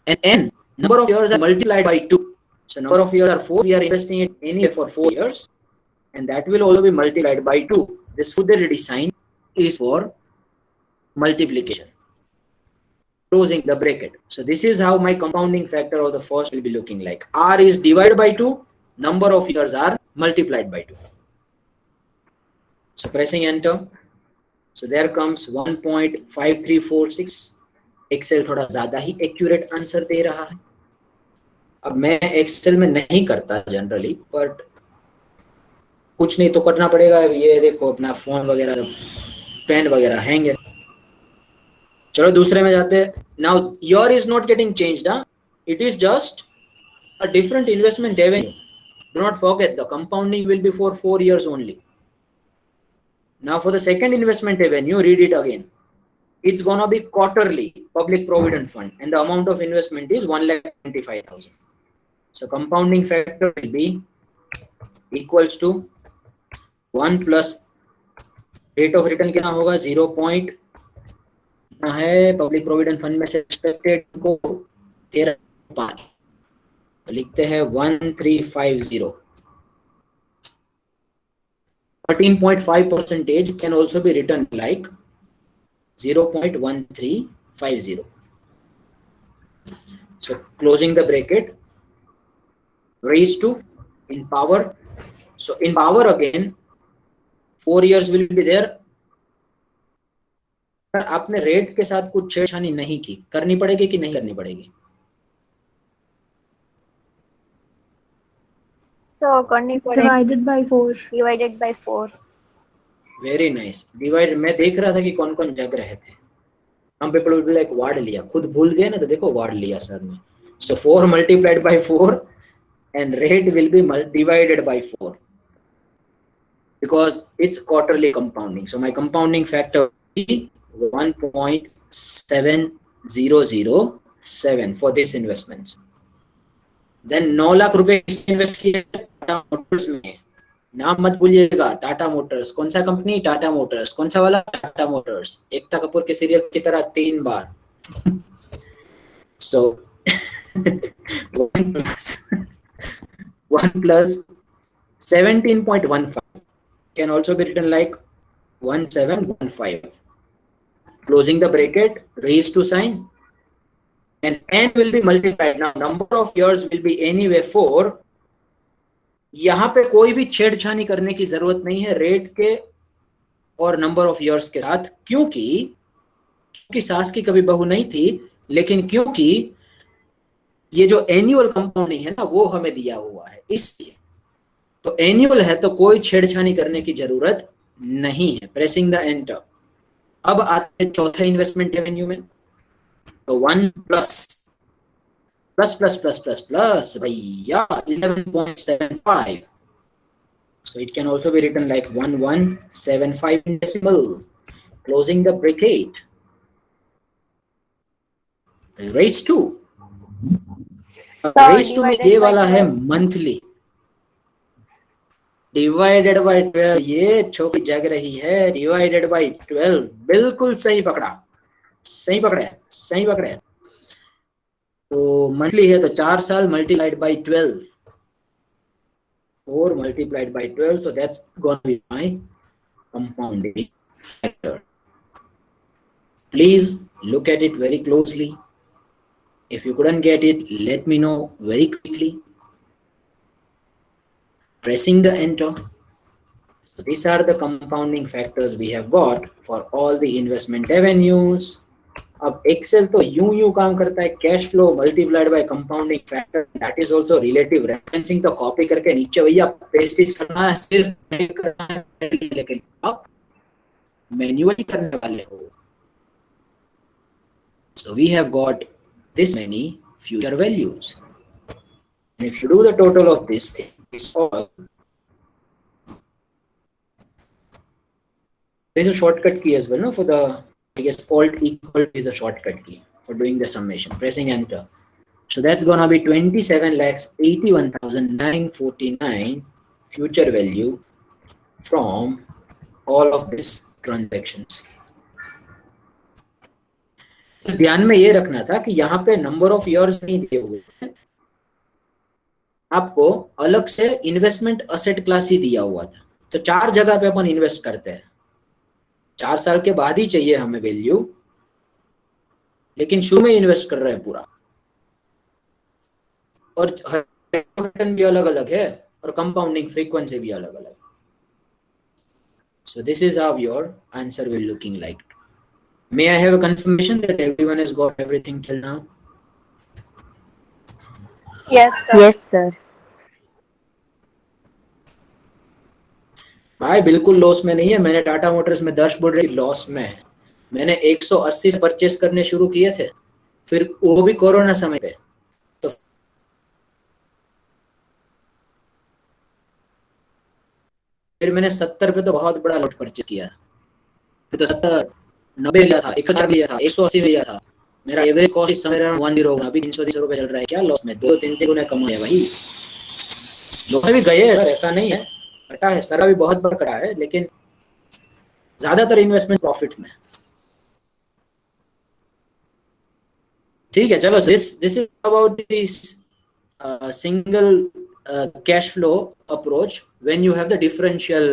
And n number of years are multiplied by 2. So number of years are 4. We are investing it anyway for 4 years, and that will also be multiplied by 2. This fidelity sign is for multiplication. Closing the bracket. So this is how my compounding factor of the first will be looking like. R is divided by 2. Number of years are multiplied by 2. So pressing enter. So there comes 1.5346. Excel थोड़ा ज़्यादा ही accurate answer दे रहा है। अब मैं Excel में नहीं करता जनरली, बट कुछ नहीं तो करना पड़ेगा। ये देखो अपना फोन वगैरह पेन वगैरह हैंग है। चलो दूसरे में जाते हैं। Now your is not getting changed, it is just a different investment Avenue. Do not forget the compounding will be for 4 years only. Now for the second investment avenue, read it again. It's gonna be quarterly public provident fund, and the amount of investment is 1,25,000. So compounding factor will be equals to 1 plus rate of return कितना होगा 0. कितना है पब्लिक प्रोविडेंट फंड में से एक्सपेक्टेड को 13.5, तो लिखते हैं 1350. 13.5% can also be written like 0.1350. So closing the bracket, raised to in power. So in power again 4 years will be there. आपने रेट के साथ कुछ छेड़छाड़ी नहीं की, करनी पड़ेगी कि नहीं करनी पड़ेगी? So करनी पड़ेगी. Divided by 4. Divided by 4. Very nice. Divide मैं देख रहा था कि कौन कौन जग रहे थे. हम people will be like ward लिया, खुद भूल गए ना, तो देखो वार्ड लिया सर ने. सो 4 multiplied by 4 and rate will be divided by 4 because it's quarterly compounding. So my compounding factor will be 1.7007 for this investments. Then 9 lakh रुपए इन्वेस्ट किए टाटा मोटर्स में. नाम मत भूलिएगा, टाटा मोटर्स. कौन सा कंपनी? टाटा मोटर्स. कौन सा वाला? टाटा मोटर्स. एकता कपूर के सीरियल की तरह 3 बार. So 1 plus 17.15 can also be written like 1715. Closing the bracket, raised to sign, and n will be multiplied. Now number of years will be anyway 4. यहाँ पे कोई भी छेड़छाड़ी करने की जरूरत नहीं है रेट के और नंबर ऑफ इयर्स के साथ, क्योंकि सास की कभी बहू नहीं थी, लेकिन क्योंकि ये जो एनुअल कंपाउंडिंग है ना वो हमें दिया हुआ है, इसलिए. तो एनुअल है तो कोई छेड़छाड़ी करने की जरूरत नहीं है. Pressing the enter. अब आते हैं चौथे इन्वेस्टमेंट एवेन्यू में. तो 1 प्लस भैया 11.75. So it can also be written like 1175 in decimal. Closing the bracket, raise to. Raise to में ये वाला है मंथली. Divided by 12. ये छोटी जग रही है. Divided by 12. बिल्कुल सही पकड़ा. तो मंथली है तो 4 साल multiplied by 12. 4 multiplied by 12. So that's going to be my compounding factor. Please look at it very closely. If you couldn't get it, let me know very quickly. Pressing the enter. So these are the compounding factors we have got for all the investment avenues. अब एक्सेल तो यूं काम करता है. Cash flow multiplied by compounding factor, that is also relative referencing. तो कॉपी करके नीचे भैया पेस्ट करना है, सिर्फ करना है, लेकिन आप मैन्युअली करने वाले हो. So we have got this many future values, and if you do the total of this thing, it's all. There's a shortcut key as well, no, for the, I guess alt equal is a shortcut key for doing the summation. Pressing enter. So that's gonna be 27,81,949 future value from all of these transactions. तो ध्यान में ये रखना था कि यहाँ पे नंबर ऑफ इयर्स नहीं दिए हुए हैं, आपको अलग से इन्वेस्टमेंट असेट क्लास ही दिया हुआ था. तो 4 जगह पे अपन इन्वेस्ट करते हैं. 4 साल के बाद ही चाहिए हमें वैल्यू, लेकिन शुरू में इन्वेस्ट कर रहे हैं पूरा. और रिटर्न भी अलग अलग है और कंपाउंडिंग फ्रीक्वेंसी भी अलग अलग. So this is how your answer will looking like. May I have a confirmation that everyone has got everything till now? Yes, sir. Yes, sir. भाई बिल्कुल लॉस में नहीं है. मैंने टाटा मोटर्स में 10 बोल रही लॉस में है. मैंने 180 से परचेस करने शुरू किए थे, फिर वो भी कोरोना समय पे. तो फिर मैंने 70 पे तो बहुत बड़ा लॉट परचेज किया, फिर तो 70 90 लिया था, 104 लिया था, 180 लिया था, मेरा एवरेज कॉस्ट इस समय अराउंड 10 होगा, अभी 330 रुपए चल रहा है, क्या लॉस में 2-3 गुना कमाया भाई। लॉस में भी गए हैं सर, ऐसा नहीं है, कटा है सर, अभी बहुत बड़ा कटा है, लेकिन ज्यादातर इन्वेस्टमेंट प्रॉफिट में। ठीक है, चलो, this is about this single cash flow approach when you have the differential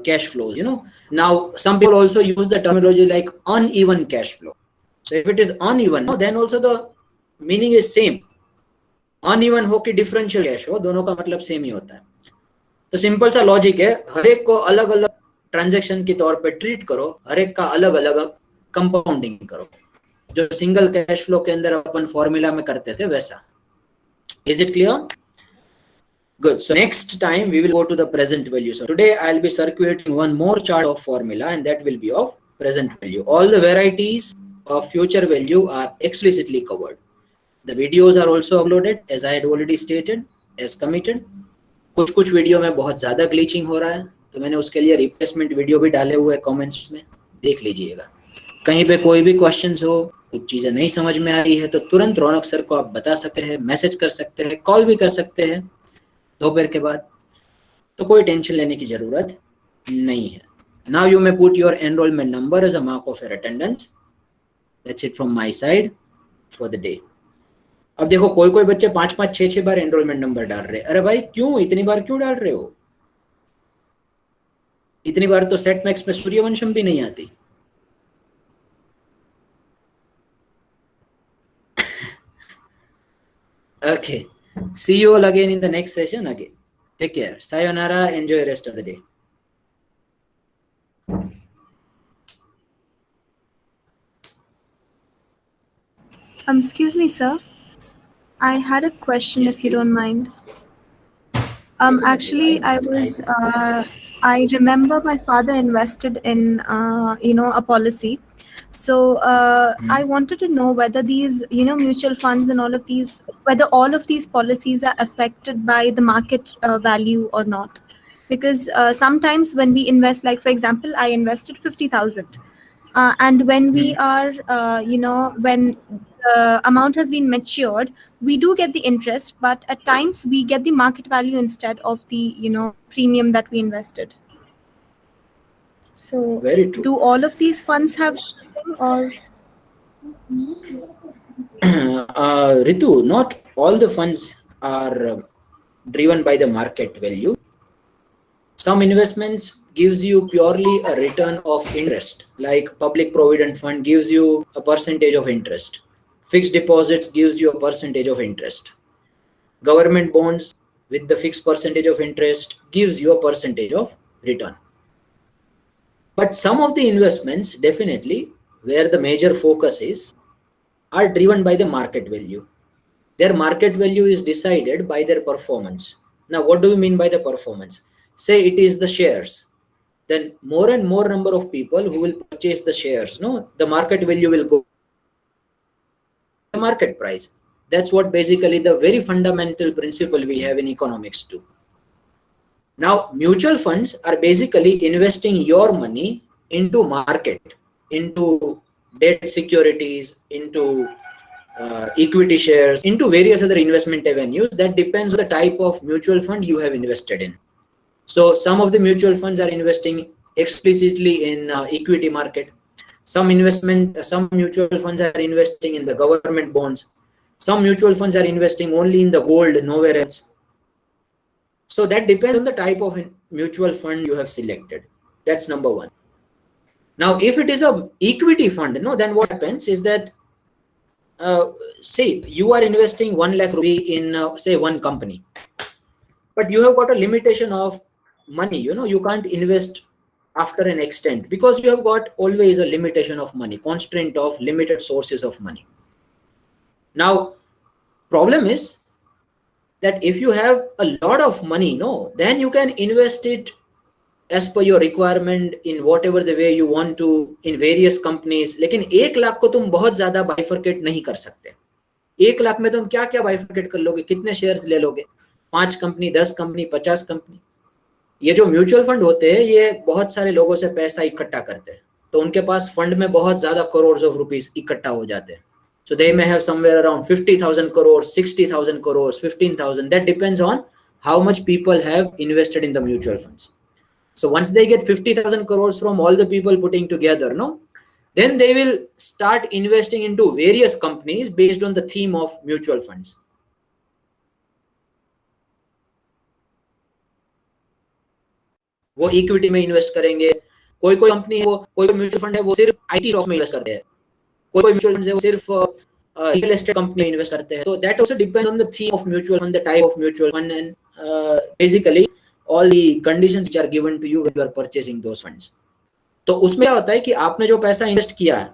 cash flows, you know. Now some people also use the terminology like uneven cash flow. So if it is uneven, no, then also the meaning is same. uneven हो कि differential cash हो, दोनों का मतलब सेम ही होता है। तो सिंपल सा लॉजिक है, हर एक को अलग अलग ट्रांजैक्शन के तौर पे ट्रीट करो, हर एक का अलग अलग कंपाउंडिंग करो, जो सिंगल कैश फ्लो के अंदर अपन फॉर्मूला में करते थे वैसा। Is it clear? Good. So next time we will go to the present value. So today I'll be circulating one more chart of formula, and that will be of present value. All the varieties of future value are explicitly covered. The videos are also uploaded as I had already stated as committed. कुछ वीडियो में बहुत ज्यादा ग्लिचिंग हो रहा है, तो मैंने उसके लिए रिप्लेसमेंट वीडियो भी डाले हुए कमेंट्स में, देख लीजिएगा। कहीं पे कोई भी क्वेश्चंस हो, कुछ चीजें नहीं समझ में आ रही है, तो तुरंत रौनक सर को आप बता सकते हैं, मैसेज कर सकते हैं, कॉल भी कर सकते हैं दोपहर के बाद, तो कोई टेंशन लेने की जरूरत नहीं है। Now you may put your enrolment number as a mark of your attendance. That's it from my side for the day. अब देखो, कोई बच्चे 5-5 6-6 बार एनरोलमेंट नंबर डाल रहे हैं। अरे भाई, क्यों इतनी बार क्यों डाल रहे हो? इतनी बार तो सेट मैक्स में सूर्यवंशम भी नहीं आती। Okay, see you all again in the next session again. Take care. Sayonara. Enjoy the rest of the day. Excuse me, sir. I had a question, Yes, if you please. don't mind. Actually, I remember my father invested in, a policy. So I wanted to know whether these, mutual funds and all of these, whether all of these policies are affected by the market value or not. Because sometimes when we invest, like for example, I invested 50,000. And when we are, when the amount has been matured, we do get the interest, but at times we get the market value instead of the, premium that we invested. So Very true. do all of these funds have something, or? Ritu, not all the funds are driven by the market value. Some investments gives you purely a return of interest, like public provident fund gives you a percentage of interest. Fixed deposits gives you a percentage of interest. Government bonds with the fixed percentage of interest gives you a percentage of return. But some of the investments, definitely, where the major focus is, are driven by the market value. Their market value is decided by their performance. Now, what do you mean by the performance? Say it is the shares. Then more and more number of people who will purchase the shares, no, the market value will go the market price. That's what basically the very fundamental principle we have in economics too. Now, mutual funds are basically investing your money into market, into debt securities, into equity shares, into various other investment avenues. That depends on the type of mutual fund you have invested in. So some of the mutual funds are investing explicitly in equity market. Some mutual funds are investing in the government bonds. Some mutual funds are investing only in the gold, nowhere else. So that depends on the type of mutual fund you have selected. That's number one. Now, if it is a equity fund, then what happens is that, say you are investing 1 lakh rupee in, say, one company, but you have got a limitation of money. You can't invest after an extent because you have got always a limitation of money, constraint of limited sources of money. Now, problem is that if you have a lot of money, then you can invest it as per your requirement in whatever the way you want to in various companies. लेकिन 1 लाख को तुम बहुत ज्यादा बाइफरकेट नहीं कर सकते। 1 लाख में तुम क्या बाइफरकेट कर लोगे? कितने शेयर्स ले लोगे? 5 कंपनी, 10 कंपनी, 50 कंपनी? ये जो म्यूचुअल फंड होते हैं ये बहुत सारे लोगों से पैसा इकट्ठा करते हैं, तो उनके पास फंड में बहुत ज्यादा करोड़ ऑफ रुपीस इकट्ठा हो जाते हैं. So they may have somewhere around 50,000 crores, 60,000 crores, 15,000. That depends on how much people have invested in the mutual funds. So once they get 50,000 crores from all the people putting together, no, then they will start investing into various companies based on the theme of mutual funds. वो इक्विटी में इन्वेस्ट करेंगे, कोई कोई कंपनी है, वो कोई म्यूचुअल फंड है वो सिर्फ आईटी स्टॉक्स में इन्वेस्ट करते हैं, कोई म्यूचुअल फंड है वो सिर्फ रियल एस्टेट कंपनी में इन्वेस्ट करते हैं. तो that also depends on the theme of mutual fund, the type of mutual fund, and basically all the conditions which are given to you when you are purchasing those funds. तो उसमें क्या होता है कि आपने जो पैसा इन्वेस्ट किया है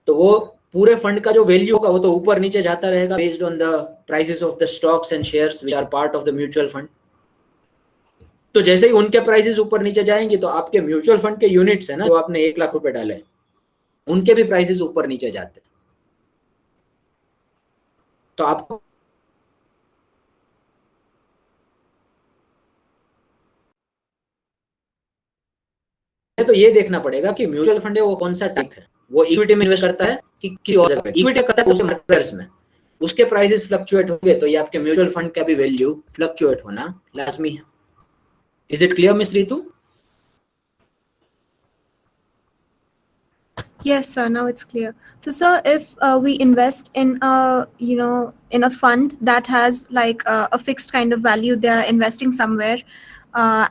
तो वो पूरे फंड का जो वैल्यू होगा वो तो ऊपर नीचे जाता रहेगा based on the prices of the stocks and shares which are part of the mutual fund. तो जैसे ही उनके प्राइसेस ऊपर नीचे जाएंगे तो आपके म्यूचुअल फंड के यूनिट्स है ना, जो आपने 1 लाख रुपए डाले उनके भी प्राइसेस ऊपर नीचे जाते हैं. तो आपको तो ये देखना पड़ेगा कि म्यूचुअल फंड है वो कौन सा टाइप है, वो इक्विटी में इन्वेस्ट करता है कि किसी और जगह पे. इक्विटी करता है उस मार्केट्स में, उसके प्राइसेस फ्लक्चुएट होंगे तो ये आपके म्यूचुअल फंड का भी वैल्यू फ्लक्चुएट होना लाजमी है. Is it clear, Miss Ritu? Yes, sir. Now it's clear. So, sir, if we invest in in a fund that has like a fixed kind of value, they are investing somewhere,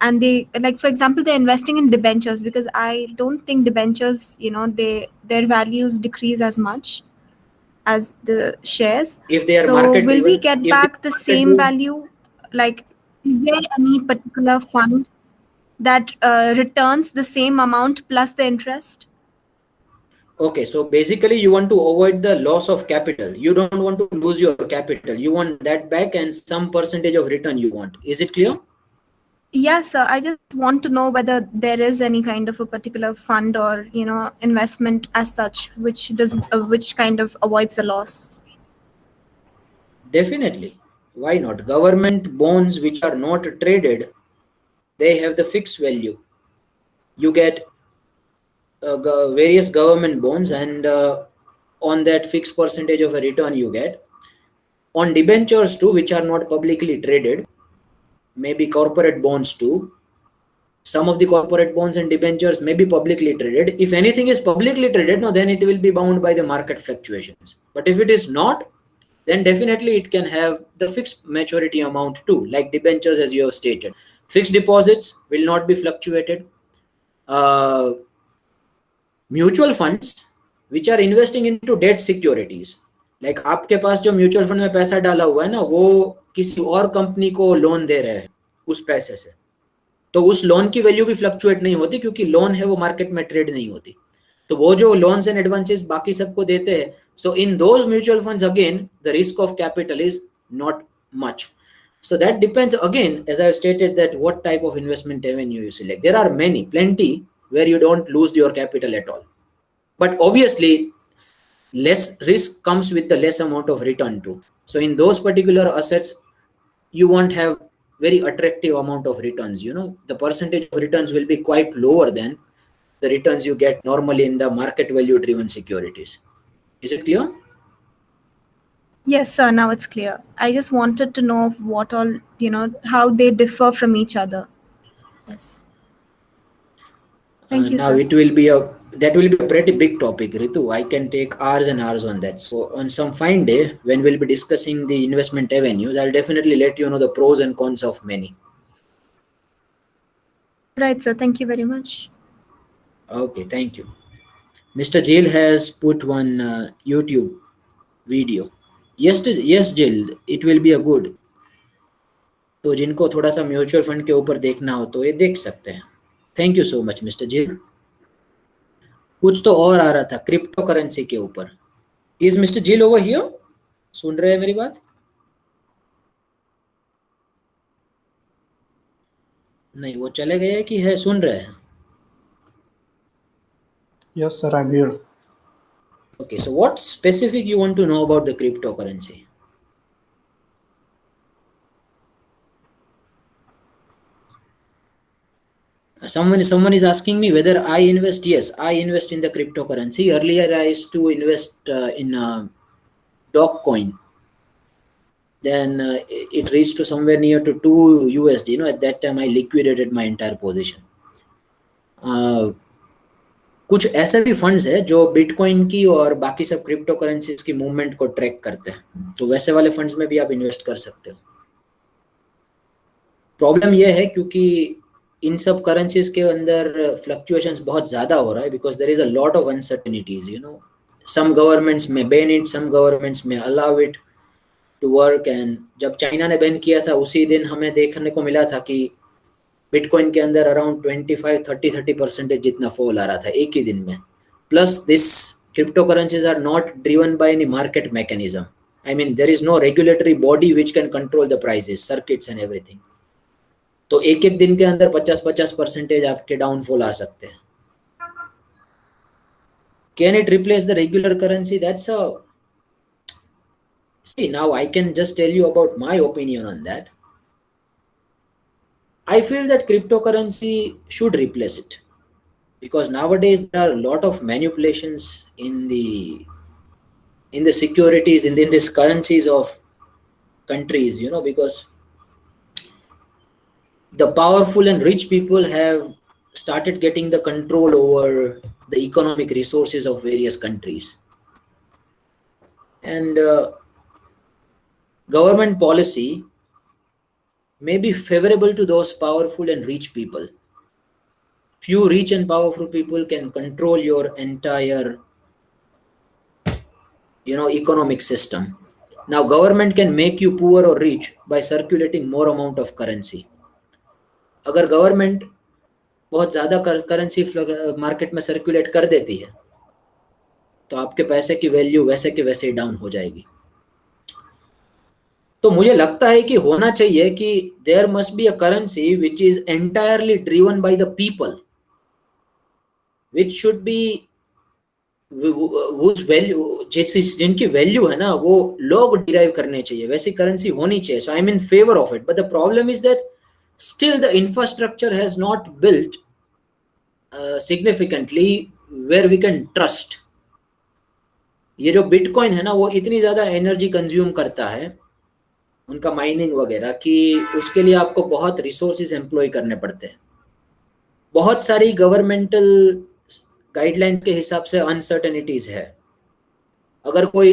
and they, like, for example, they're investing in debentures, because I don't think debentures, their values decrease as much as the shares. If they are So market will we driven, get if back the same value? Like, is there any particular fund that returns the same amount plus the interest? okay, so basically you want to avoid the loss of capital. You don't want to lose your capital. You want that back and some percentage of return you want. Is it clear? Yes, sir. I just want to know whether there is any kind of a particular fund or investment as such which kind of avoids the loss. Definitely. Why not? Government bonds which are not traded, they have the fixed value. You get various government bonds, and on that fixed percentage of a return you get. On debentures too, which are not publicly traded, maybe corporate bonds too. Some of the corporate bonds and debentures may be publicly traded. If anything is publicly traded, no, then it will be bound by the market fluctuations. But if it is not, then definitely it can have the fixed maturity amount too, like debentures, as you have stated. Fixed deposits will not be fluctuated. Mutual funds which are investing into debt securities, like आपके पास जो म्यूचुअल फंड में पैसा डाला हुआ है ना, वो किसी और कंपनी को लोन दे रहे हैं उस पैसे से, तो उस लोन की वैल्यू भी फ्लक्चुएट नहीं होती, क्योंकि लोन है वो मार्केट में ट्रेड नहीं होती. तो वो जो लोन्स एंड एडवांसेस बाकी सबको देते हैं, so in those mutual funds again the risk of capital is not much. So that depends again, as I have stated, that what type of investment avenue you select. There are plenty where you don't lose your capital at all, but obviously less risk comes with the less amount of return too. So in those particular assets you won't have very attractive amount of returns. The percentage of returns will be quite lower than the returns you get normally in the market value driven securities. Is it clear? Yes, sir. Now it's clear. I just wanted to know what all, how they differ from each other. Yes. Thank you, now sir. that will be a pretty big topic, Ritu. I can take hours and hours on that. So on some fine day when we'll be discussing the investment avenues, I'll definitely let you know the pros and cons of many. Right, sir. Thank you very much. Okay, thank you. Mr. Jill has put one YouTube video. Yes, Jill, it will be a good. तो जिनको थोड़ा सा म्यूचुअल फंड के ऊपर देखना हो तो ये देख सकते हैं. Thank you so much mister जिल. कुछ तो और आ रहा था क्रिप्टो करेंसी के ऊपर. इज मिस्टर जिल ओवर हियर? सुन रहे हैं मेरी बात? नहीं, वो चले गए कि है सुन रहे हैं? Yes, sir, I'm here. Okay, so what specific you want to know about the cryptocurrency? Someone is asking me whether I invest. Yes, I invest in the cryptocurrency. Earlier I used to invest in Dogecoin. Then it reached to somewhere near to 2 USD. At that time I liquidated my entire position. कुछ ऐसे भी फंड्स है जो बिटकॉइन की और बाकी सब क्रिप्टो करेंसीज की मूवमेंट को ट्रैक करते हैं, तो वैसे वाले फंड्स में भी आप इन्वेस्ट कर सकते हो। प्रॉब्लम यह है क्योंकि इन सब करेंसीज के अंदर फ्लक्चुएशंस बहुत ज़्यादा हो रहा है, because there is a lot of uncertainties. Some governments में बैन इट, सम गवर्नमेंट्स में allow it to work. And जब चाइना ने बैन किया था उसी दिन हमें देखने को मिला था कि बिटकॉइन के अंदर अराउंड 25-30% जितना फॉल आ रहा था एक ही दिन में। Plus this crypto currencies are not driven by any market mechanism. I mean there is no regulatory body which can control the prices, circuits and everything. तो एक एक दिन के अंदर 50-50% आपके डाउनफॉल आ सकते हैं। Can it replace the regular currency? That's a see, now I can just tell you about my opinion on that. I feel that cryptocurrency should replace it, because nowadays there are a lot of manipulations in the securities in this currencies of countries, because the powerful and rich people have started getting the control over the economic resources of various countries. And government policy may be favorable to those powerful and rich people. Few rich and powerful people can control your entire economic system. Now government can make you poor or rich by circulating more amount of currency. अगर गवर्नमेंट बहुत ज़्यादा करेंसी मार्केट में सर्कुलेट कर देती है तो आपके पैसे की वैल्यू वैसे के वैसे ही डाउन हो जाएगी। तो मुझे लगता है कि होना चाहिए कि there must be a currency which is entirely driven by the people, which should be whose value, जिनकी वैल्यू है ना वो लोग डिराइव करने चाहिए, वैसी करेंसी होनी चाहिए। So I am in favour of it, but the problem is that still the infrastructure has not built significantly where we can trust. ये जो बिटकॉइन है ना वो इतनी ज्यादा एनर्जी कंज्यूम करता है उनका माइनिंग वगैरह कि उसके लिए आपको बहुत रिसोर्सेज एम्प्लॉय करने पड़ते हैं। बहुत सारी गवर्नमेंटल गाइडलाइंस के हिसाब से अनसर्टेनिटीज है। अगर कोई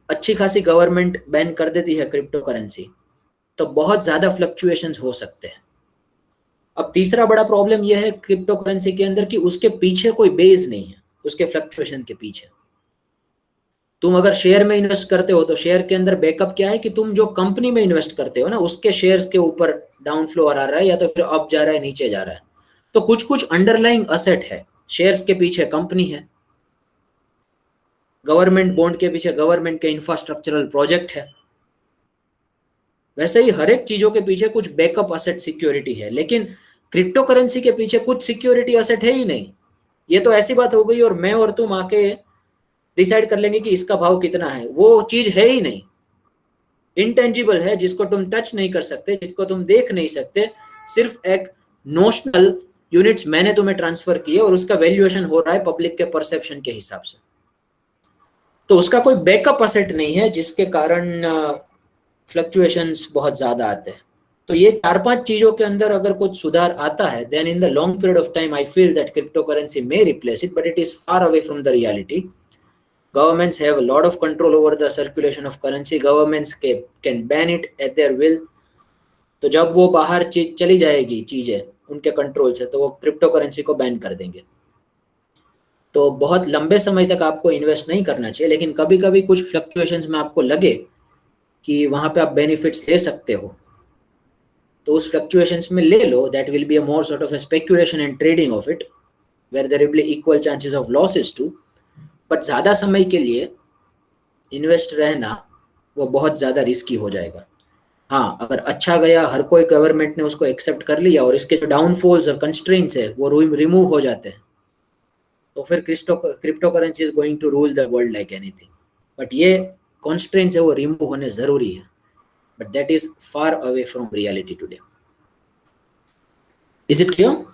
अच्छी खासी गवर्नमेंट बैन कर देती है क्रिप्टो करेंसी तो बहुत ज़्यादा फ्लक्चुएशंस हो सकते हैं। अब तीसरा बड़ा प्रॉब्लम यह है क्रिप्टो करेंसी के अंदर कि उसके पीछे कोई बेस नहीं है, उसके फ्लक्चुएशन के पीछे। तुम अगर शेयर में इन्वेस्ट करते हो तो शेयर के अंदर बैकअप क्या है कि तुम जो कंपनी में इन्वेस्ट करते हो ना उसके शेयर्स के ऊपर डाउन फ्लो आ रहा है या तो फिर अप जा रहा है नीचे जा रहा है। तो कुछ कुछ अंडरलाइंग असेट है, शेयर्स के पीछे कंपनी है, गवर्नमेंट बॉन्ड के पीछे गवर्नमेंट के इंफ्रास्ट्रक्चरल प्रोजेक्ट है। वैसे ही हर एक चीजों के पीछे कुछ बैकअप असेट सिक्योरिटी है, लेकिन क्रिप्टो करेंसी के पीछे कुछ सिक्योरिटी असेट है ही नहीं। ये तो ऐसी बात हो गई और मैं और तुम आके डिसाइड कर लेंगे कि इसका भाव कितना है, वो चीज है ही नहीं। इंटेंजिबल है, जिसको तुम टच नहीं कर सकते, जिसको तुम देख नहीं सकते, सिर्फ एक नोशनल यूनिट्स मैंने तुम्हें ट्रांसफर किए और उसका वैल्यूएशन हो रहा है पब्लिक के परसेप्शन के हिसाब से। तो उसका कोई बैकअप असेट नहीं है जिसके कारण फ्लक्चुएशंस बहुत ज्यादा आते हैं। तो ये 4-5 चीजों के अंदर अगर कुछ सुधार आता है, then in the long period of time I feel that crypto currency may replace it, but it is far away from the reality. Governments have a lot of control over the circulation of currency. Governments can ban it at their will. तो जब वो बाहर चली जाएगी चीजें उनके कंट्रोल से तो वो क्रिप्टो करेंसी को बैन कर देंगे। तो बहुत लंबे समय तक आपको इन्वेस्ट नहीं करना चाहिए, लेकिन कभी कभी कुछ फ्लक्चुएशंस में आपको लगे कि वहां पे आप बेनिफिट्स ले सकते हो तो उस फ्लक्चुएशंस में ले लो। That will be a more sort of a speculation and trading of it where there will be equal chances of losses too. But ज़्यादा समय के लिए इन्वेस्ट रहना वो बहुत ज़्यादा रिस्की हो जाएगा। हाँ, अगर अच्छा गया, हर कोई गवर्नमेंट ने उसको एक्सेप्ट कर लिया और इसके जो डाउनफॉल्स और कंस्ट्रेंट्स है वो रिमूव हो जाते हैं तो फिर crypto currency is going to rule the world like anything. But ये कंस्ट्रेंट्स है वो रिमूव होने ज़रूरी है, but that is far away from reality today. Is it clear?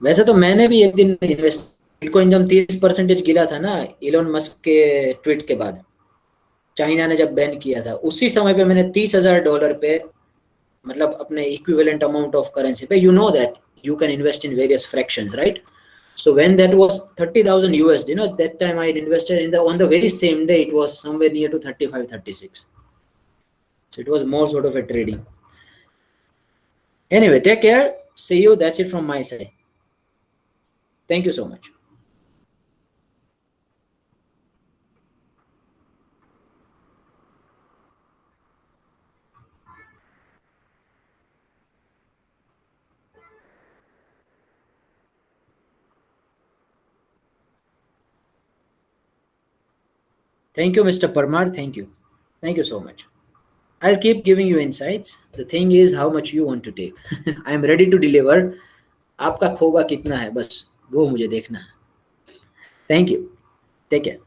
वैसे तो मैंने भी एक दिन इन्वेस्ट, बिटकॉइन जब 30% गिरा था ना इलोन मस्क के ट्वीट के बाद, चाइना ने जब बैन किया था, उसी समय पे मैंने $30,000 पे, मतलब अपने इक्विवेलेंट अमाउंट ऑफ करेंसी पे, you know that you can invest in various fractions, right? So when that was 30,000 USD, you know, that time I had invested in the, on the very same day, it was somewhere near to 35, 36. So it was more sort of a trading. Anyway, take care. See you. That's it from my side. Thank you so much. Thank you, Mr. Parmar. Thank you. Thank you so much. I'll keep giving you insights. The thing is how much you want to take. I am ready to deliver. आपका खोबा कितना है बस वो मुझे देखना है. Thank you. Take care.